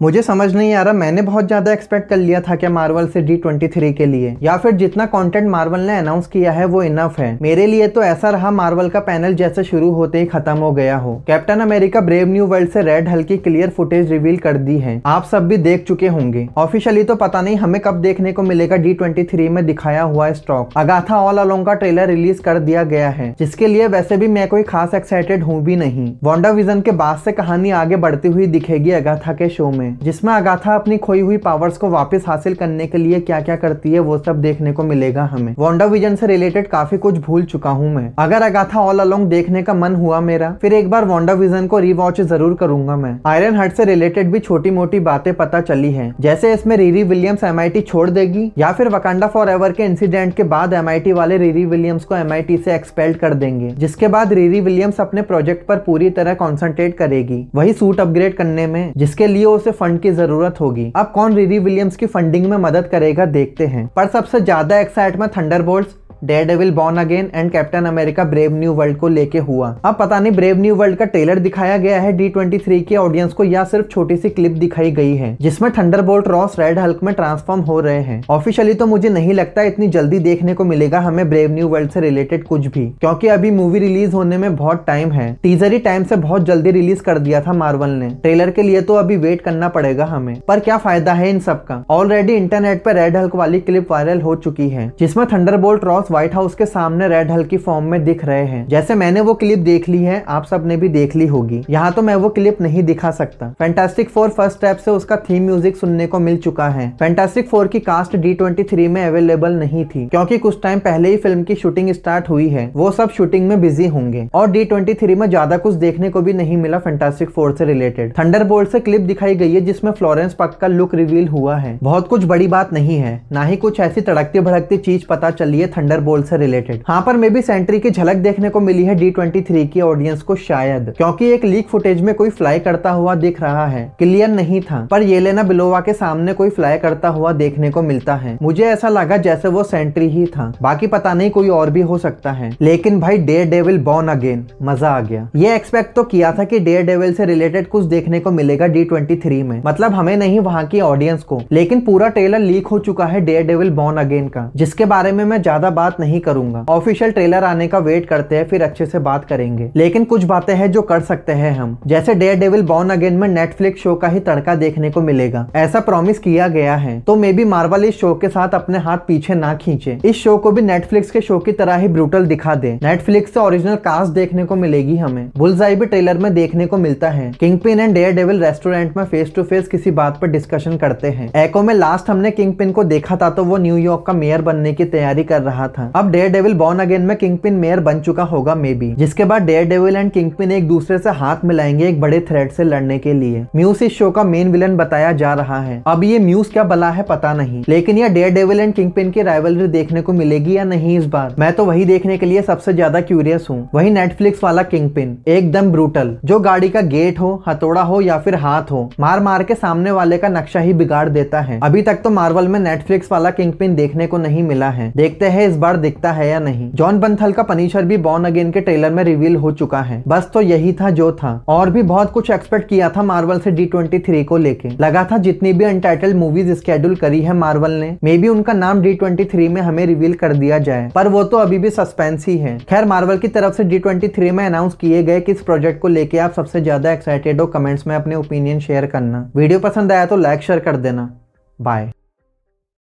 मुझे समझ नहीं आ रहा, मैंने बहुत ज्यादा एक्सपेक्ट कर लिया था क्या मार्वल से D23 के लिए, या फिर जितना कंटेंट मार्वल ने अनाउंस किया है वो इनफ है। मेरे लिए तो ऐसा रहा मार्वल का पैनल जैसे शुरू होते ही खत्म हो गया हो। Captain America brave new world से रेड हल्क की क्लियर फुटेज रिवील कर दी है, आप सब भी देख चुके होंगे। ऑफिशियली तो पता नहीं हमें कब देखने को मिलेगा D23 में दिखाया हुआ स्टॉक। अगाथा ऑल अलोंग का ट्रेलर रिलीज कर दिया गया है, जिसके लिए वैसे भी मैं कोई खास एक्साइटेड हूँ भी नहीं। वांडा विजन के बाद से कहानी आगे बढ़ती हुई दिखेगी अगाथा के शो में, जिसमें अगाथा अपनी खोई हुई पावर्स को वापस हासिल करने के लिए क्या क्या करती है वो सब देखने को मिलेगा हमें। वांडा विजन से रिलेटेड काफी कुछ भूल चुका हूँ मैं। अगर अगाथा ऑल अलोंग देखने का मन हुआ मेरा, फिर एक बार वांडा विजन को रीवॉच जरूर करूंगा मैं। आयरन हर्ट से रिलेटेड भी छोटी मोटी बातें पता चली है, जैसे इसमें रीरी विलियम्स MIT छोड़ देगी या फिर वकांडा फॉरएवर के इंसिडेंट के बाद MIT वाले रीरी विलियम्स को MIT से एक्सपेल्ड कर देंगे, जिसके बाद रीरी विलियम्स अपने प्रोजेक्ट पर पूरी तरह कॉन्सेंट्रेट करेगी, वही सूट अपग्रेड करने में, जिसके लिए उसे फंड की जरूरत होगी। अब कौन रीरी विलियम्स की फंडिंग में मदद करेगा देखते हैं। पर सबसे ज्यादा excitement Thunderbolts, Daredevil born again and captain America brave new world को लेके हुआ। अब पता नहीं ब्रेव न्यू वर्ल्ड का ट्रेलर दिखाया गया है D23 के ऑडियंस को या सिर्फ छोटी सी क्लिप दिखाई गई है, जिसमें थंडरबोल्ट रॉस रेड हल्क में ट्रांसफॉर्म हो रहे हैं। ऑफिशियली तो मुझे नहीं लगता इतनी जल्दी देखने को मिलेगा हमें ब्रेव न्यू वर्ल्ड से रिलेटेड कुछ भी, क्योंकि अभी मूवी रिलीज होने में बहुत टाइम है। टीजर ही टाइम से बहुत जल्दी रिलीज कर दिया था मार्वल ने, ट्रेलर के लिए तो अभी वेट करना पड़ेगा हमें। पर क्या फायदा है इन सब का, ऑलरेडी इंटरनेट पर रेड हल्क वाली क्लिप वायरल हो चुकी है, जिसमें थंडरबोल्ट रॉस व्हाइट हाउस के सामने रेड हल्क की फॉर्म में दिख रहे हैं। जैसे मैंने वो क्लिप देख ली है, आप सब ने भी देख ली होगी, यहाँ तो मैं वो क्लिप नहीं दिखा सकता। फैंटास्टिक फोर फर्स्ट स्टेप से उसका थीम म्यूजिक सुनने को मिल चुका है। फैंटास्टिक फोर की कास्ट D23 में अवेलेबल नहीं थी, क्योंकि कुछ टाइम पहले ही फिल्म की शूटिंग स्टार्ट हुई है, वो सब शूटिंग में बिजी होंगे, और D23 में ज्यादा कुछ देखने को भी नहीं मिला फैंटास्टिक फोर से रिलेटेड। थंडरबोल्ट से क्लिप दिखाई गई है जिसमें फ्लोरेंस पक का लुक रिवील हुआ है। बहुत कुछ बड़ी बात नहीं है, ना ही कुछ ऐसी तड़कती भड़कती चीज पता चली है थंडरबोल्ट से रिलेटेड। हाँ, पर मे भी सेंट्री की झलक देखने को मिली है D23 की ऑडियंस को शायद, क्योंकि एक लीक फुटेज में कोई फ्लाई करता हुआ दिख रहा है, क्लियर नहीं था, पर येलेना बिलोवा के सामने कोई फ्लाई करता हुआ देखने को मिलता है। मुझे ऐसा लगा जैसे वो सेंट्री ही था, बाकी पता नहीं कोई और भी हो सकता है। लेकिन भाई डेयरडेविल बॉर्न अगेन, मजा आ गया। ये एक्सपेक्ट तो किया था कि डेयरडेविल से रिलेटेड कुछ देखने को मिलेगा D23 में, मतलब हमें नहीं वहाँ की ऑडियंस को। लेकिन पूरा ट्रेलर लीक हो चुका है डेयरडेविल बॉर्न अगेन का, जिसके बारे में मैं ज्यादा बात नहीं करूंगा। ऑफिशियल ट्रेलर आने का वेट करते हैं, फिर अच्छे से बात करेंगे। लेकिन कुछ बातें हैं जो कर सकते हैं हम, जैसे डेयरडेविल बॉर्न अगेन में नेटफ्लिक्स शो का ही तड़का देखने को मिलेगा, ऐसा प्रॉमिस किया गया है। तो मे बी मार्वल इस शो के साथ अपने हाथ पीछे ना खींचे, इस शो को भी नेटफ्लिक्स के शो की तरह ही ब्रूटल दिखा दे। नेटफ्लिक्स से ओरिजिनल कास्ट देखने को मिलेगी हमें। बुलजाई भी ट्रेलर में देखने को मिलता है। किंगपिन एंड डेयरडेविल रेस्टोरेंट में फेस टू फेस किसी बात पर डिस्कशन करते हैं। एको में लास्ट हमने किंगपिन को देखा था तो वो न्यूयॉर्क का मेयर बनने की तैयारी कर रहा था। अब डेयरडेविल बॉर्न अगेन में किंगपिन मेयर बन चुका होगा मे बी, जिसके बाद डेयरडेविल एंड किंगपिन एक दूसरे से हाथ मिलाएंगे एक बड़े थ्रेट से लड़ने के लिए। म्यूस इस शो का मेन विलन बताया जा रहा है। अब ये म्यूस क्या बला है पता नहीं, लेकिन यह डेयरडेविल एंड किंगपिन की राइवलरी देखने को मिलेगी या नहीं इस बार, मैं तो वही देखने के लिए सबसे ज्यादा क्यूरियस हूँ। वही नेटफ्लिक्स वाला किंगपिन, एकदम ब्रूटल, जो गाड़ी का गेट हो, हथौड़ा हो या फिर हाथ हो, मार मार के सामने वाले का नक्शा ही बिगाड़ देता है। अभी तक तो मार्वल में नेटफ्लिक्स वाला किंगपिन देखने को नहीं मिला है, देखते हैं इस बार दिखता है या नहीं। जॉन बंथल का पनिशर भी बॉर्न अगेन के ट्रेलर में रिवील हो चुका है। बस तो यही था जो था, और भी बहुत कुछ एक्सपेक्ट किया था मार्वल से D23 को लेके। लगा था जितनी भी अनटाइटल्ड मूवीज स्केड्यूल करी है मार्वल ने, मे बी उनका नाम D23 में हमें रिवील कर दिया जाए, पर वो तो अभी भी सस्पेंस ही है। खैर, मार्वल की तरफ से D23 में अनाउंस किए गए किस प्रोजेक्ट को लेके आप सबसे ज्यादा एक्साइटेड हो, कमेंट्स में अपने ओपिनियन शेयर करना। वीडियो पसंद आया तो लाइक शेयर कर देना। बाय।